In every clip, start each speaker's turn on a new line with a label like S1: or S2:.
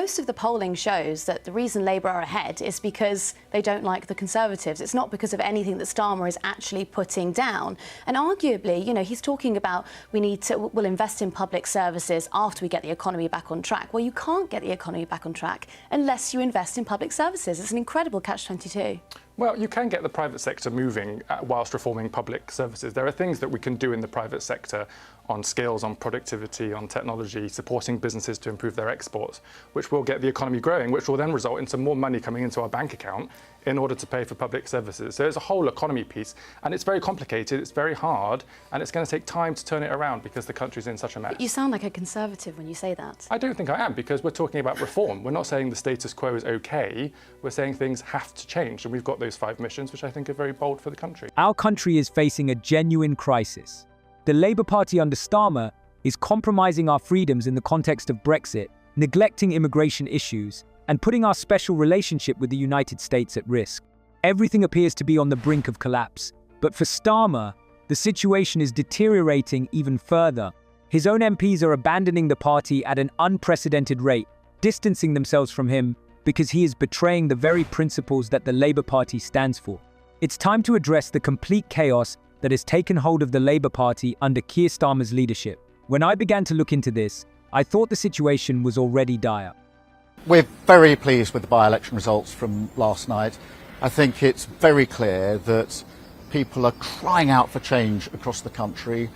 S1: Most of the polling shows that the reason Labour are ahead is because they don't like the Conservatives. It's not because of anything that Starmer is actually putting down. And arguably, you know, he's talking about we'll invest in public services after we get the economy back on track. Well, you can't get the economy back on track unless you invest in public services. It's an incredible catch-22.
S2: Well, you can get the private sector moving whilst reforming public services. There are things that we can do in the private sector on skills, on productivity, on technology, supporting businesses to improve their exports, which will get the economy growing, which will then result in some more money coming into our bank account in order to pay for public services. So there's a whole economy piece, and it's very complicated, it's very hard, and it's going to take time to turn it around because the country's in such a mess.
S1: But you sound like a Conservative when you say that.
S2: I don't think I am, because we're talking about reform. We're not saying the status quo is okay, we're saying things have to change, and we've got those 5 missions, which I think are very bold for the country.
S3: Our country is facing a genuine crisis. The Labour Party under Starmer is compromising our freedoms in the context of Brexit, neglecting immigration issues, and putting our special relationship with the United States at risk. Everything appears to be on the brink of collapse, but for Starmer, the situation is deteriorating even further. His own MPs are abandoning the party at an unprecedented rate, distancing themselves from him because he is betraying the very principles that the Labour Party stands for. It's time to address the complete chaos that has taken hold of the Labour Party under Keir Starmer's leadership. When I began to look into this, I thought the situation was already dire.
S4: We're very pleased with the by-election results from last night. I think it's very clear that people are crying out for change across the country.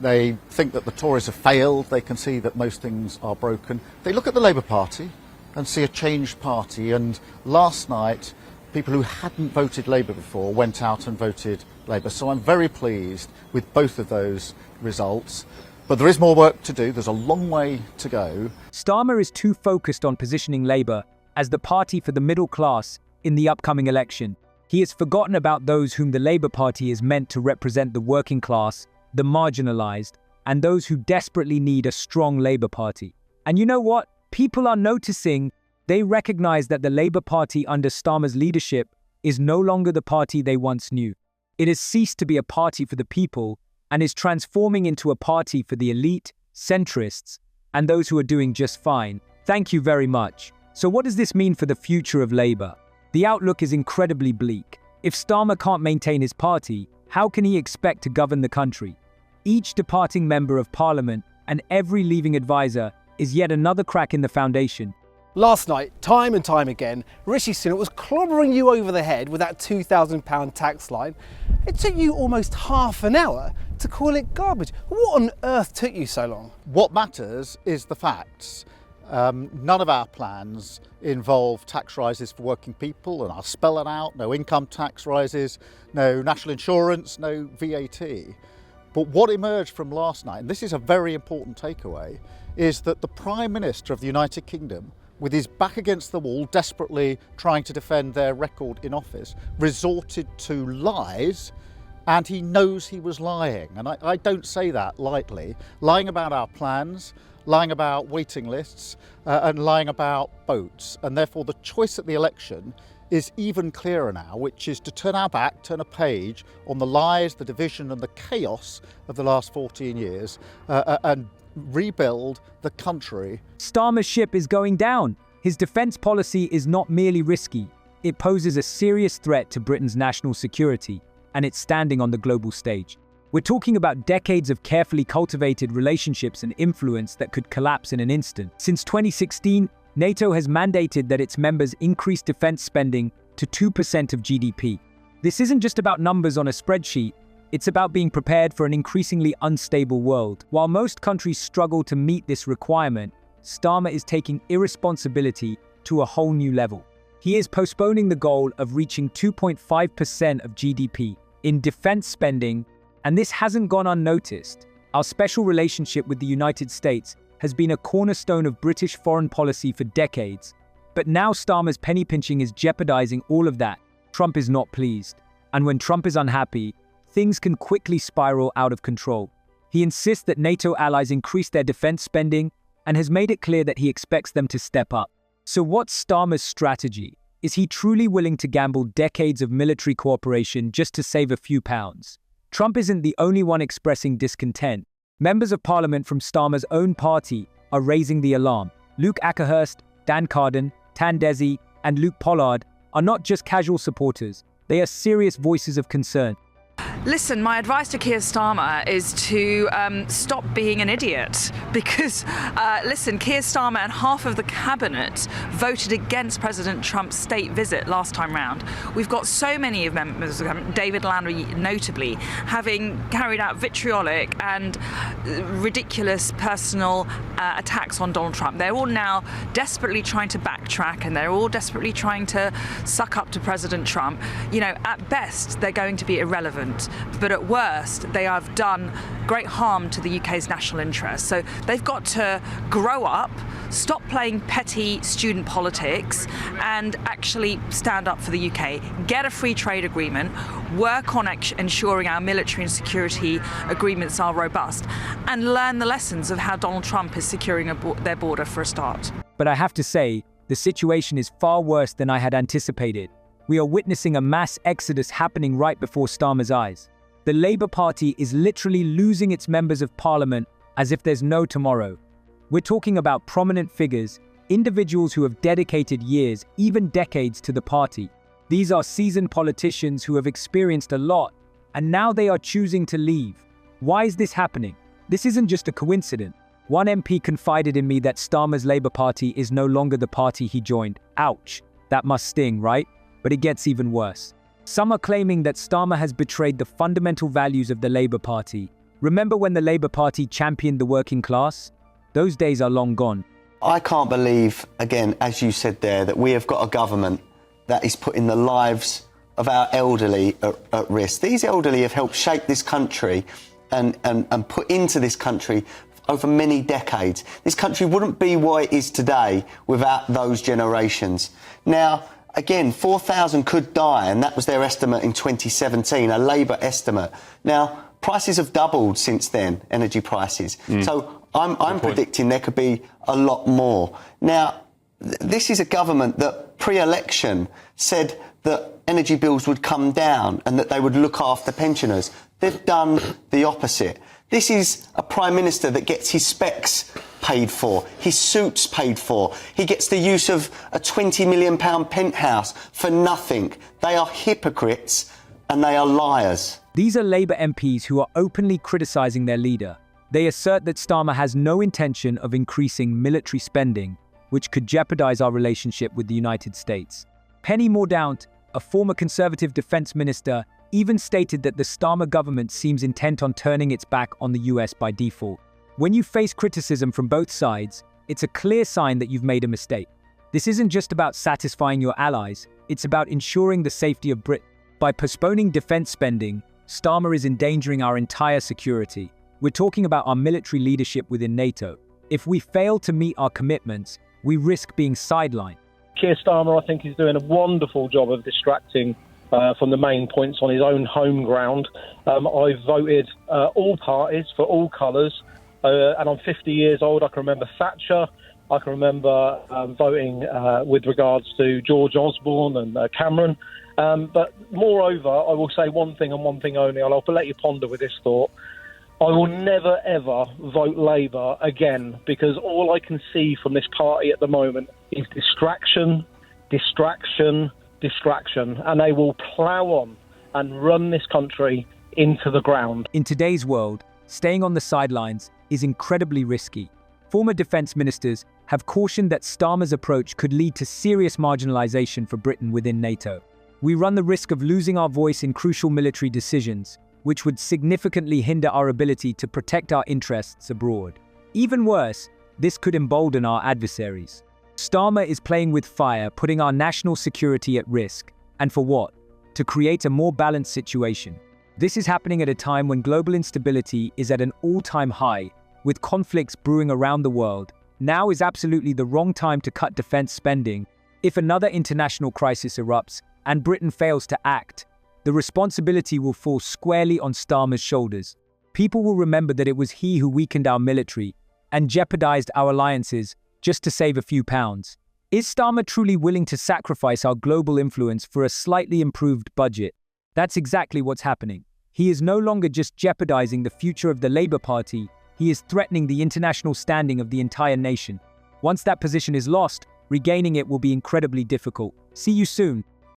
S4: They think that the Tories have failed. They can see that most things are broken. They look at the Labour Party and see a changed party. And last night, people who hadn't voted Labour before went out and voted Labour. So I'm very pleased with both of those results. But there is more work to do. There's a long way to go.
S3: Starmer is too focused on positioning Labour as the party for the middle class in the upcoming election. He has forgotten about those whom the Labour Party is meant to represent: the working class, the marginalised, and those who desperately need a strong Labour Party. And you know what? People are noticing. They recognise that the Labour Party under Starmer's leadership is no longer the party they once knew. It has ceased to be a party for the people and is transforming into a party for the elite, centrists, and those who are doing just fine. Thank you very much. So what does this mean for the future of Labour? The outlook is incredibly bleak. If Starmer can't maintain his party, how can he expect to govern the country? Each departing member of Parliament and every leaving advisor is yet another crack in the foundation.
S5: Last night, time and time again, Rishi Sunak was clobbering you over the head with that £2,000 tax line. It took you almost half an hour to call it garbage. What on earth took you so long?
S4: What matters is the facts. None of our plans involve tax rises for working people, and I'll spell it out. No income tax rises, no national insurance, no VAT. But what emerged from last night, and this is a very important takeaway, is that the Prime Minister of the United Kingdom, with his back against the wall, desperately trying to defend their record in office, resorted to lies, and he knows he was lying. And I don't say that lightly. Lying about our plans, lying about waiting lists, and lying about votes. And therefore the choice at the election is even clearer now, which is to turn our back, turn a page on the lies, the division and the chaos of the last 14 years, and rebuild the country.
S3: Starmer's ship is going down. His defence policy is not merely risky. It poses a serious threat to Britain's national security and its standing on the global stage. We're talking about decades of carefully cultivated relationships and influence that could collapse in an instant. Since 2016, NATO has mandated that its members increase defence spending to 2% of GDP. This isn't just about numbers on a spreadsheet. It's about being prepared for an increasingly unstable world. While most countries struggle to meet this requirement, Starmer is taking irresponsibility to a whole new level. He is postponing the goal of reaching 2.5% of GDP in defense spending, and this hasn't gone unnoticed. Our special relationship with the United States has been a cornerstone of British foreign policy for decades. But now Starmer's penny pinching is jeopardizing all of that. Trump is not pleased. And when Trump is unhappy, things can quickly spiral out of control. He insists that NATO allies increase their defense spending and has made it clear that he expects them to step up. So what's Starmer's strategy? Is he truly willing to gamble decades of military cooperation just to save a few pounds? Trump isn't the only one expressing discontent. Members of Parliament from Starmer's own party are raising the alarm. Luke Ackerhurst, Dan Carden, Tan Desi, and Luke Pollard are not just casual supporters, they are serious voices of concern.
S6: Listen, my advice to Keir Starmer is to stop being an idiot because, listen, Keir Starmer and half of the cabinet voted against President Trump's state visit last time round. We've got so many of members, David Landry notably, having carried out vitriolic and ridiculous personal attacks on Donald Trump. They're all now desperately trying to backtrack and they're all desperately trying to suck up to President Trump. You know, at best, they're going to be irrelevant. But at worst, they have done great harm to the UK's national interest. So they've got to grow up, stop playing petty student politics, and actually stand up for the UK, get a free trade agreement, work on ensuring our military and security agreements are robust, and learn the lessons of how Donald Trump is securing their border for a start.
S3: But I have to say, the situation is far worse than I had anticipated. We are witnessing a mass exodus happening right before Starmer's eyes. The Labour Party is literally losing its members of parliament as if there's no tomorrow. We're talking about prominent figures, individuals who have dedicated years, even decades, to the party. These are seasoned politicians who have experienced a lot, and now they are choosing to leave. Why is this happening? This isn't just a coincidence. One MP confided in me that Starmer's Labour Party is no longer the party he joined. Ouch. That must sting, right? But it gets even worse. Some are claiming that Starmer has betrayed the fundamental values of the Labour Party. Remember when the Labour Party championed the working class? Those days are long gone.
S7: I can't believe, again, as you said there, that we have got a government that is putting the lives of our elderly at risk. These elderly have helped shape this country and put into this country over many decades. This country wouldn't be what it is today without those generations. Now, again, 4,000 could die, and that was their estimate in 2017, a Labour estimate. Now, prices have doubled since then, energy prices. So I'm predicting there could be a lot more. Now, this is a government that pre-election said that energy bills would come down and that they would look after pensioners. They've done the opposite. This is a Prime Minister that gets his specs paid for, his suits paid for. He gets the use of a £20 million penthouse for nothing. They are hypocrites and they are liars.
S3: These are Labour MPs who are openly criticising their leader. They assert that Starmer has no intention of increasing military spending, which could jeopardise our relationship with the United States. Penny Mordaunt, a former Conservative Defence Minister, even stated that the Starmer government seems intent on turning its back on the US by default. When you face criticism from both sides, it's a clear sign that you've made a mistake. This isn't just about satisfying your allies, it's about ensuring the safety of Britain. By postponing defense spending, Starmer is endangering our entire security. We're talking about our military leadership within NATO. If we fail to meet our commitments, we risk being sidelined.
S8: Keir Starmer, I think, is doing a wonderful job of distracting from the main points on his own home ground. I've voted all parties for all colours, and I'm 50 years old. I can remember Thatcher. I can remember voting with regards to George Osborne and Cameron. But moreover, I will say one thing and one thing only, and I'll let you ponder with this thought. I will never, ever vote Labour again, because all I can see from this party at the moment is distraction, distraction, distraction, and they will plough on and run this country into the ground.
S3: In today's world, staying on the sidelines is incredibly risky. Former defence ministers have cautioned that Starmer's approach could lead to serious marginalisation for Britain within NATO. We run the risk of losing our voice in crucial military decisions, which would significantly hinder our ability to protect our interests abroad. Even worse, this could embolden our adversaries. Starmer is playing with fire, putting our national security at risk. And for what? To create a more balanced situation. This is happening at a time when global instability is at an all-time high, with conflicts brewing around the world. Now is absolutely the wrong time to cut defense spending. If another international crisis erupts and Britain fails to act, the responsibility will fall squarely on Starmer's shoulders. People will remember that it was he who weakened our military and jeopardized our alliances just to save a few pounds. Is Starmer truly willing to sacrifice our global influence for a slightly improved budget? That's exactly what's happening. He is no longer just jeopardizing the future of the Labour Party, he is threatening the international standing of the entire nation. Once that position is lost, regaining it will be incredibly difficult. See you soon.